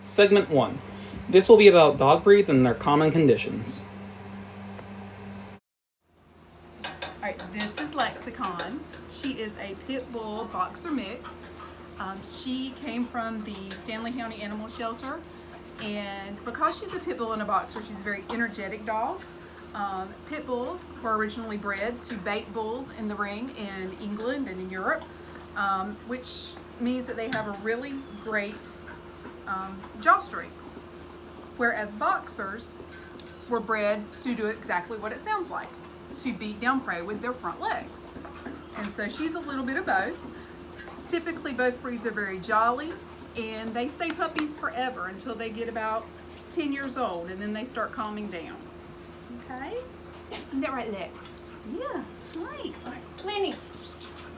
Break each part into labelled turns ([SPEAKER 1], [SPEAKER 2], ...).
[SPEAKER 1] Segment 1. This will be about dog breeds and their common conditions.
[SPEAKER 2] Alright, this is Lexicon. She is a pit bull boxer mix. She came from the Stanley County Animal Shelter, and because she's a pit bull and a boxer, she's a very energetic dog. Pit bulls were originally bred to bait bulls in the ring in England and in Europe, which means that they have a really great jaw strength, whereas boxers were bred to do exactly what it sounds like, to beat down prey with their front legs. And so she's a little bit of both. Typically both breeds are very jolly, and they stay puppies forever until they get about 10 years old, and then they start calming down. Okay? Isn't that right, Lex? Yeah, right. All right, Flinny.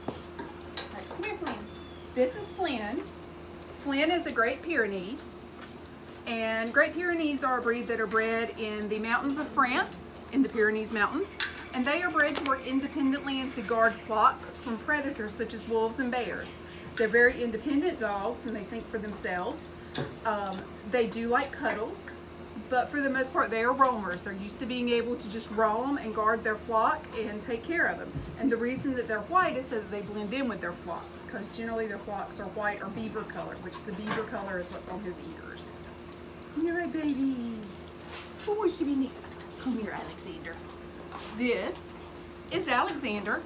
[SPEAKER 2] All right, come here, Flynn. This is Flynn. Flynn is a Great Pyrenees, and Great Pyrenees are a breed that are bred in the mountains of France, in the Pyrenees Mountains, and they are bred to work independently and to guard flocks from predators such as wolves and bears. They're very independent dogs, and they think for themselves. They do like cuddles, but for the most part they are roamers. They're used to being able to just roam and guard their flock and take care of them. And the reason that they're white is so that they blend in with their flocks, because generally their flocks are white or beaver color, which the beaver color is what's on his ears. You're right, baby. Who wants to be next? Come here, Alexander. This is Alexander.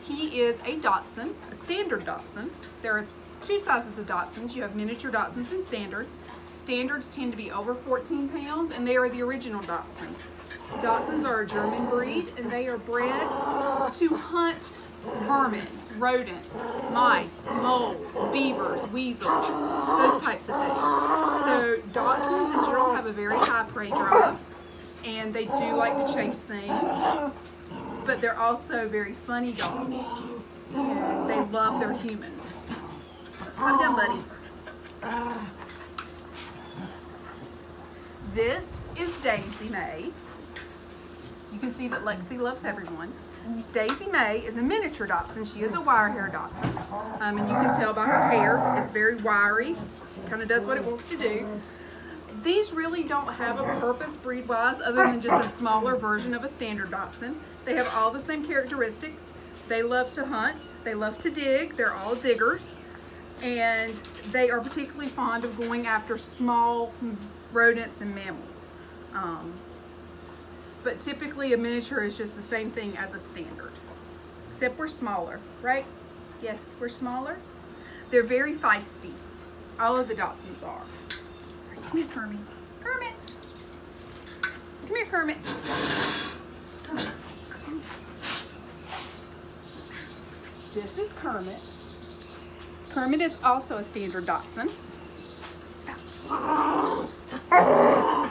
[SPEAKER 2] He is a Dachshund, a standard Dachshund. There are two sizes of Dachshunds. You have miniature Dachshunds and standards. Standards tend to be over 14 pounds, and they are the original Dachshund. Dachshunds are a German breed, and they are bred to hunt vermin, rodents, mice, moles, beavers, weasels, those types of things. So Dachshunds in general have a very high prey drive, and they do like to chase things, but they're also very funny dogs, and they love their humans. I'm done, buddy. This is Daisy May. You can see that Lexi loves everyone. Daisy May is a miniature Dachshund. She is a wire hair Dachshund, and you can tell by her hair, it's very wiry, kind of does what it wants to do. These really don't have a purpose breed-wise other than just a smaller version of a standard Dachshund. They have all the same characteristics. They love to hunt, they love to dig, they're all diggers, and they are particularly fond of going after small rodents and mammals. But typically a miniature is just the same thing as a standard, except we're smaller, right? Yes, we're smaller. They're very feisty. All of the Dachshunds are. Come here, Kermit. Kermit! Come here, Kermit. This is Kermit. Kermit is also a standard Dachshund. Stop.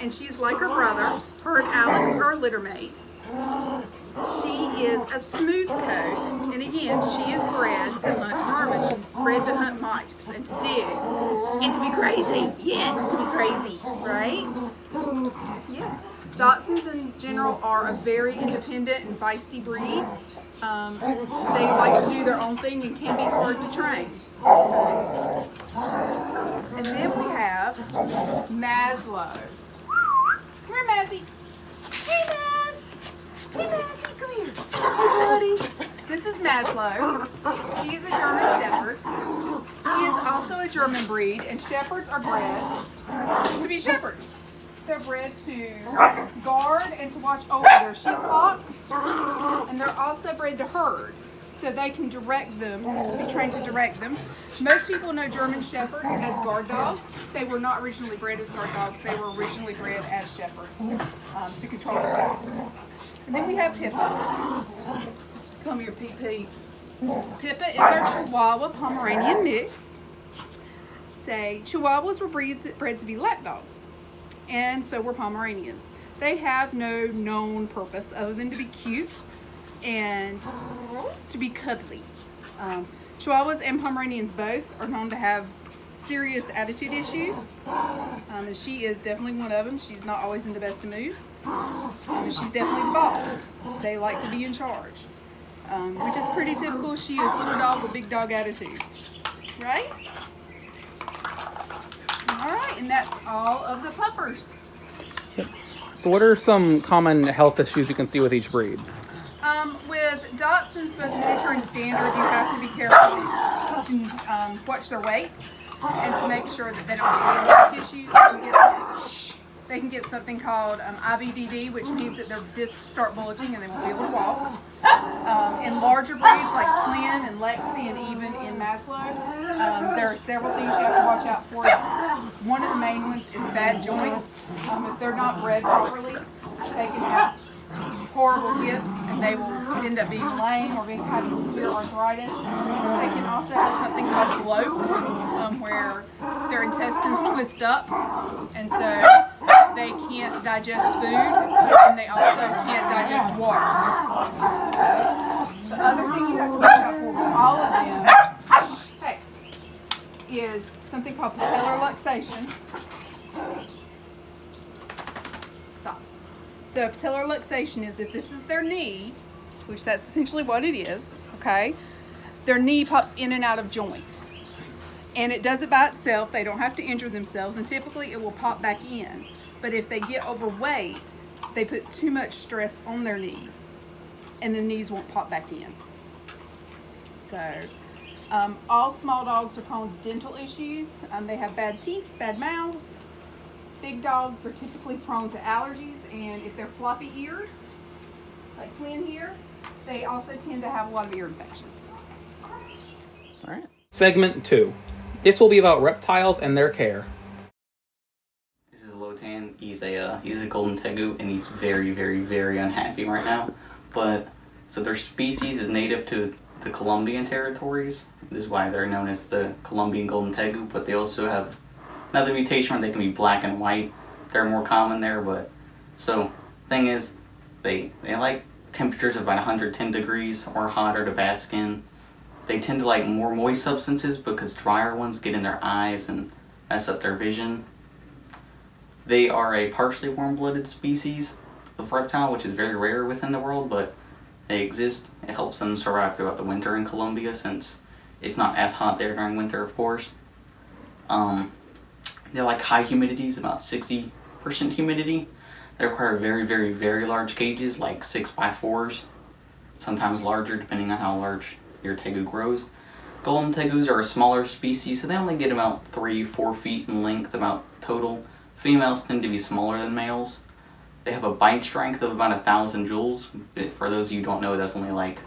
[SPEAKER 2] And she's like her brother. Her and Alex are litter mates. She is a smooth coat, and again, she is bred to hunt vermin. She's bred to hunt mice and to dig and to be crazy. Yes, to be crazy, right? Yes. Dachshunds in general are a very independent and feisty breed. They like to do their own thing and can be hard to train. And then we have Maslow. Come here, Mazzy. Hey, Maz. Hey, Mazzy, come here. Hey, buddy. This is Maslow. He is a German Shepherd. He is also a German breed, and Shepherds are bred to be shepherds. They're bred to guard and to watch over their sheep flocks, and they're also bred to herd, so they can direct them, be trained to direct them. Most people know German Shepherds as guard dogs. They were not originally bred as guard dogs. They were originally bred as shepherds to control the flock. And then we have Pippa. Come here, Pee-Pee. Pippa is our Chihuahua Pomeranian mix. Say, Chihuahuas were bred to be lap dogs, and so were Pomeranians. They have no known purpose other than to be cute and to be cuddly. Chihuahuas and Pomeranians both are known to have serious attitude issues, and she is definitely one of them. She's not always in the best of moods, and she's definitely the boss. They like to be in charge, which is pretty typical. She is little dog with big dog attitude, right? All and that's all of the puppers.
[SPEAKER 1] So what are some common health issues you can see with each breed?
[SPEAKER 2] With Dachshunds, both miniature and standard, you have to be careful to watch their weight and to make sure that they don't have any issues. They can get something called IBDD, which means that their discs start bulging and they won't be able to walk. In larger breeds like Flynn and Lexi and even in Maslow, there are several things you have to watch out for. One of the main ones is bad joints. If they're not bred properly, they can have horrible hips and they will end up being lame or having severe arthritis. They can also have something called bloat, where their intestines twist up, and so they can't digest food, and they also can't digest water. The other thing you have to watch out for with all of them, is something called patellar luxation. Stop. So patellar luxation is if this is their knee, which that's essentially what it is, okay? Their knee pops in and out of joint. And it does it by itself. They don't have to injure themselves, and typically it will pop back in. But if they get overweight, they put too much stress on their knees, and the knees won't pop back in. So, all small dogs are prone to dental issues. They have bad teeth, bad mouths. Big dogs are typically prone to allergies, and if they're floppy-eared, like Flynn here, they also tend to have a lot of ear infections.
[SPEAKER 1] All right. Segment 2. This will be about reptiles and their care.
[SPEAKER 3] This is Lotan. He's a golden tegu, and he's very, very, very unhappy right now. But so their species is native to the Colombian territories. This is why they're known as the Colombian golden tegu. But they also have another mutation where they can be black and white. They're more common there. But so thing is, they like temperatures of about 110 degrees or hotter to bask in. They tend to like more moist substances because drier ones get in their eyes and mess up their vision. They are a partially warm-blooded species of reptile, which is very rare within the world, but they exist. It helps them survive throughout the winter in Colombia since it's not as hot there during winter, of course. They like high humidities, about 60% humidity. They require very, very, very large cages, like 6x4s, sometimes larger depending on how large your tegu grows. Golden tegus are a smaller species, so they only get about 3-4 feet in length about total. Females tend to be smaller than males. They have a bite strength of about 1,000 joules. For those of you who don't know, that's only like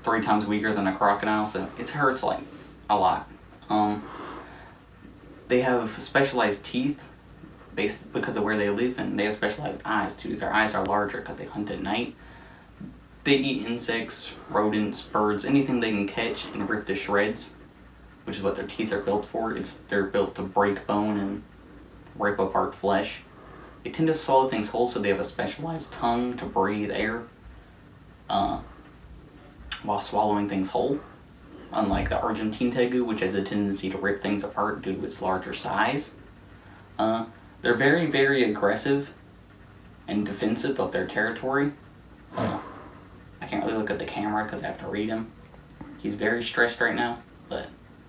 [SPEAKER 3] 3 times weaker than a crocodile, so it hurts like a lot. They have specialized teeth based because of where they live, and they have specialized eyes too. Their eyes are larger because they hunt at night. They eat insects, rodents, birds, anything they can catch and rip to shreds, which is what their teeth are built for. They're built to break bone and rip apart flesh. They tend to swallow things whole, so they have a specialized tongue to breathe air while swallowing things whole. Unlike the Argentine tegu, which has a tendency to rip things apart due to its larger size. They're very, very aggressive and defensive of their territory. I can't really look at the camera because I have to read him. He's very stressed right now, but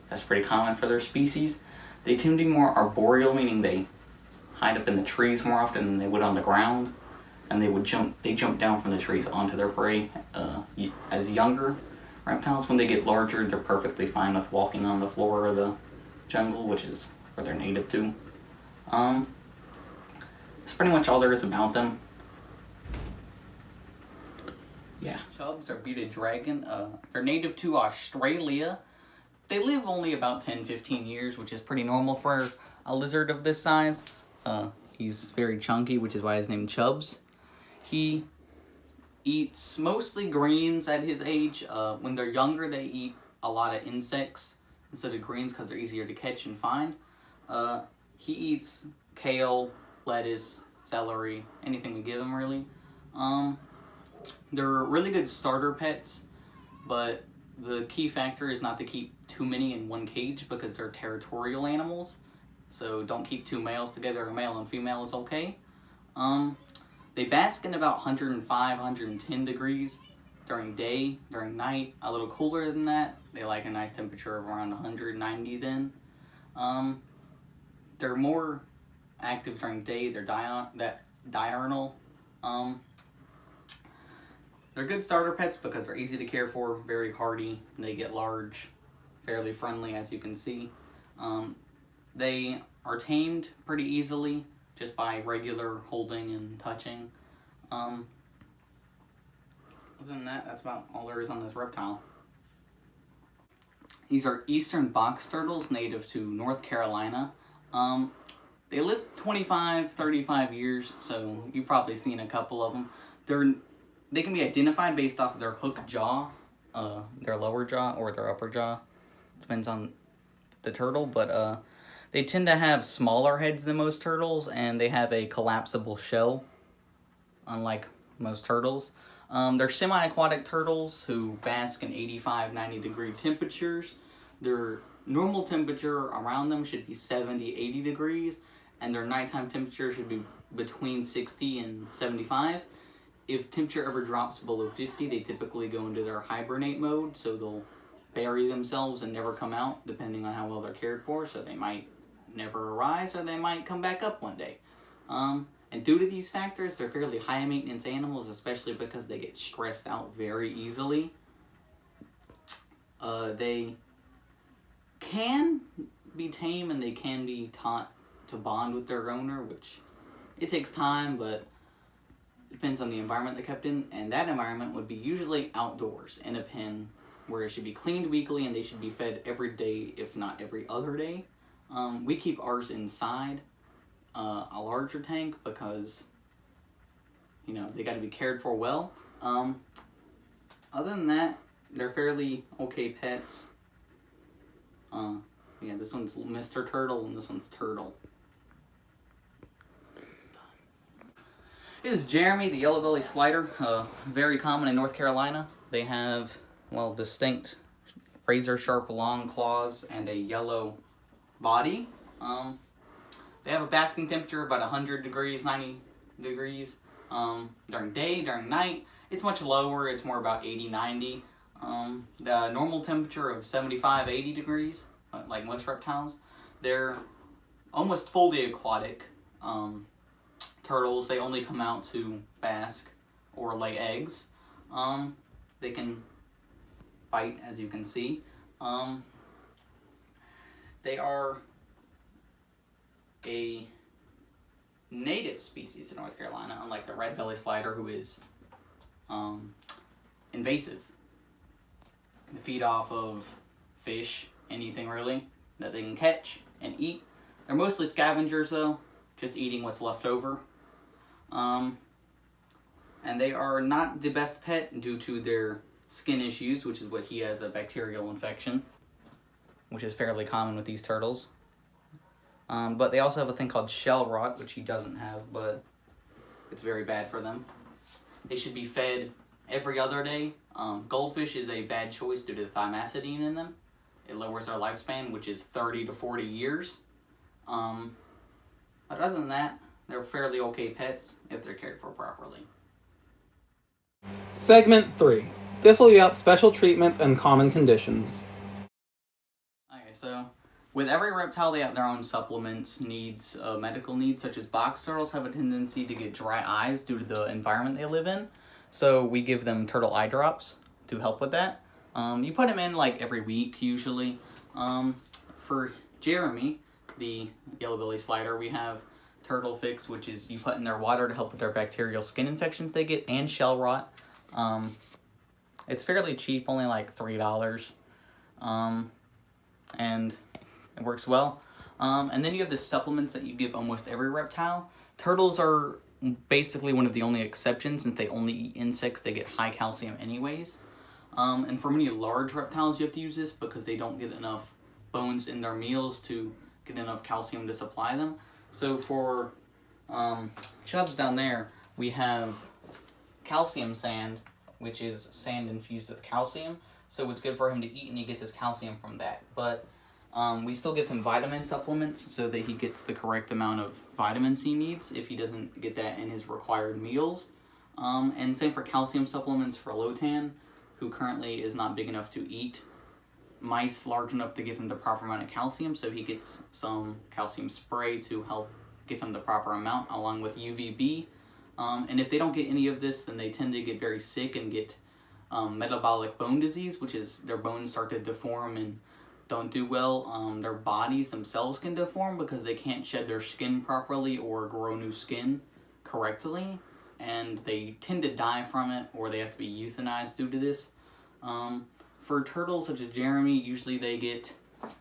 [SPEAKER 3] that's pretty common for their species. They tend to be more arboreal, meaning they hide up in the trees more often than they would on the ground, and they jump down from the trees onto their prey. As younger reptiles, when they get larger, they're perfectly fine with walking on the floor of the jungle, which is where they're native to. That's pretty much all there is about them. Yeah. Chubs are bearded dragon. They're native to Australia. They live only about 10-15 years, which is pretty normal for a lizard of this size. He's very chunky, which is why he's named Chubs. He eats mostly greens at his age. When they're younger, they eat a lot of insects instead of greens because they're easier to catch and find. He eats kale, lettuce, celery, anything we give him really. They're really good starter pets, but the key factor is not to keep too many in one cage because they're territorial animals. So don't keep 2 males together. A male and female is okay. They bask in about 105, 110 degrees during day. During night, a little cooler than that. They like a nice temperature of around 190 then. they're more active during day. They're diurnal. They're good starter pets because they're easy to care for, very hardy. They get large, fairly friendly, as you can see. They are tamed pretty easily just by regular holding and touching. Other than that, that's about all there is on this reptile. These are eastern box turtles native to North Carolina. They live 25, 35 years, so you've probably seen a couple of them. They can be identified based off of their hook jaw, their lower jaw or their upper jaw. Depends on the turtle, but they tend to have smaller heads than most turtles, and they have a collapsible shell, unlike most turtles. They're semi-aquatic turtles who bask in 85, 90 degree temperatures. Their normal temperature around them should be 70, 80 degrees, and their nighttime temperature should be between 60 and 75. If temperature ever drops below 50, they typically go into their hibernate mode, so they'll bury themselves and never come out, depending on how well they're cared for, so they might never arise, or they might come back up one day. And due to these factors, they're fairly high maintenance animals, especially because they get stressed out very easily. They can be tame and they can be taught to bond with their owner, which it takes time, but it depends on the environment they're kept in, and that environment would be usually outdoors in a pen where it should be cleaned weekly and they should be fed every day, if not every other day. We keep ours inside a larger tank because, you know, they got to be cared for well. Other than that, they're fairly okay pets. Yeah, this one's Mr. Turtle and this one's Turtle. This is Jeremy, the yellow belly slider, very common in North Carolina. They have, well, distinct razor sharp long claws and a yellow body. They have a basking temperature of about 100 degrees, 90 degrees. During day, during night, it's much lower. It's more about 80, 90. The normal temperature of 75, 80 degrees, like most reptiles. They're almost fully aquatic. Turtles, they only come out to bask or lay eggs. They can bite, as you can see. They are a native species in North Carolina, unlike the red belly slider, who is invasive. They feed off of fish, anything really that they can catch and eat. They're mostly scavengers though, just eating what's left over. And they are not the best pet due to their skin issues, which is what he has, a bacterial infection, which is fairly common with these turtles. But they also have a thing called shell rot, which he doesn't have, but it's very bad for them. They should be fed every other day. Goldfish is a bad choice due to the thimacidine in them. It lowers their lifespan, which is 30 to 40 years. But other than that, they're fairly okay pets if they're cared for properly.
[SPEAKER 1] Segment 3. This will be about special treatments and common conditions.
[SPEAKER 3] Okay, so with every reptile, they have their own supplements, needs, medical needs, such as box turtles have a tendency to get dry eyes due to the environment they live in. So we give them turtle eye drops to help with that. You put them in like every week, usually. For Jeremy, the yellow belly slider, we have Turtle Fix, which is you put in their water to help with their bacterial skin infections they get, and shell rot. It's fairly cheap, only like $3. And it works well. And then you have the supplements that you give almost every reptile. Turtles are basically one of the only exceptions, since they only eat insects. They get high calcium anyways. And for many large reptiles, you have to use this because they don't get enough bones in their meals to get enough calcium to supply them. So for Chubbs down there, we have calcium sand, which is sand infused with calcium. So it's good for him to eat, and he gets his calcium from that. But we still give him vitamin supplements so that he gets the correct amount of vitamins he needs if he doesn't get that in his required meals. And same for calcium supplements for Lotan, who currently is not big enough to eat mice large enough to give him the proper amount of calcium, so he gets some calcium spray to help give him the proper amount, along with UVB. And if they don't get any of this, then they tend to get very sick and get metabolic bone disease, which is their bones start to deform and don't do well. Their bodies themselves can deform because they can't shed their skin properly or grow new skin correctly, and they tend to die from it, or they have to be euthanized due to this. For turtles such as Jeremy, usually they get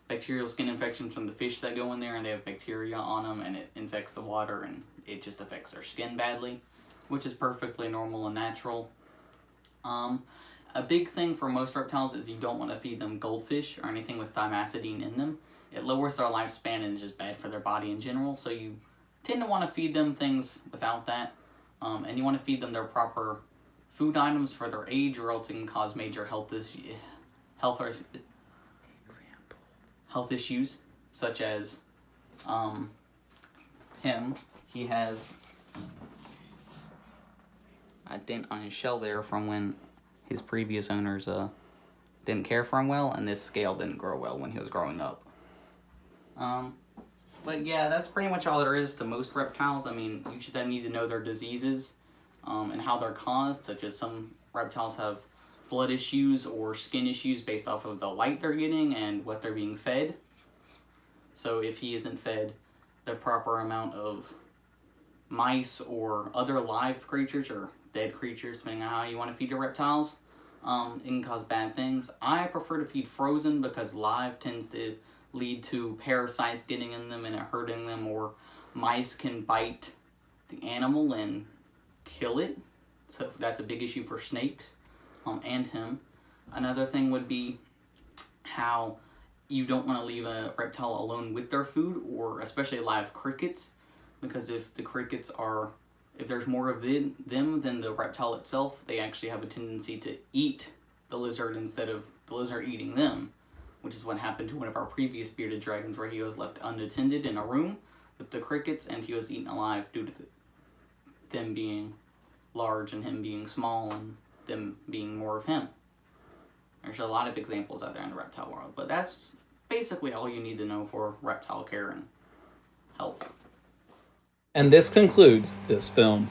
[SPEAKER 3] bacterial skin infections from the fish that go in there, and they have bacteria on them, and it infects the water, and it just affects their skin badly, which is perfectly normal and natural. A big thing for most reptiles is you don't want to feed them goldfish or anything with thimacidine in them. It lowers their lifespan and is just bad for their body in general, so you tend to want to feed them things without that. And you want to feed them their proper food items for their age, or else it can cause major health issues, such as him. He has a dent on his shell there from when his previous owners didn't care for him well, and this scale didn't grow well when he was growing up. But yeah, that's pretty much all there is to most reptiles. I mean, you just need to know their diseases and how they're caused, such as some reptiles have blood issues or skin issues based off of the light they're getting and what they're being fed. So if he isn't fed the proper amount of mice or other live creatures or dead creatures, depending on how you want to feed your reptiles, it can cause bad things. I prefer to feed frozen because live tends to lead to parasites getting in them and it hurting them, or mice can bite the animal and kill it. So that's a big issue for snakes and him. Another thing would be how you don't want to leave a reptile alone with their food, or especially live crickets, because if there's more of them than the reptile itself, they actually have a tendency to eat the lizard instead of the lizard eating them, which is what happened to one of our previous bearded dragons, where he was left unattended in a room with the crickets and he was eaten alive due to them being large and him being small and them being more of him. There's a lot of examples out there in the reptile world, but that's basically all you need to know for reptile care and health.
[SPEAKER 1] And this concludes this film.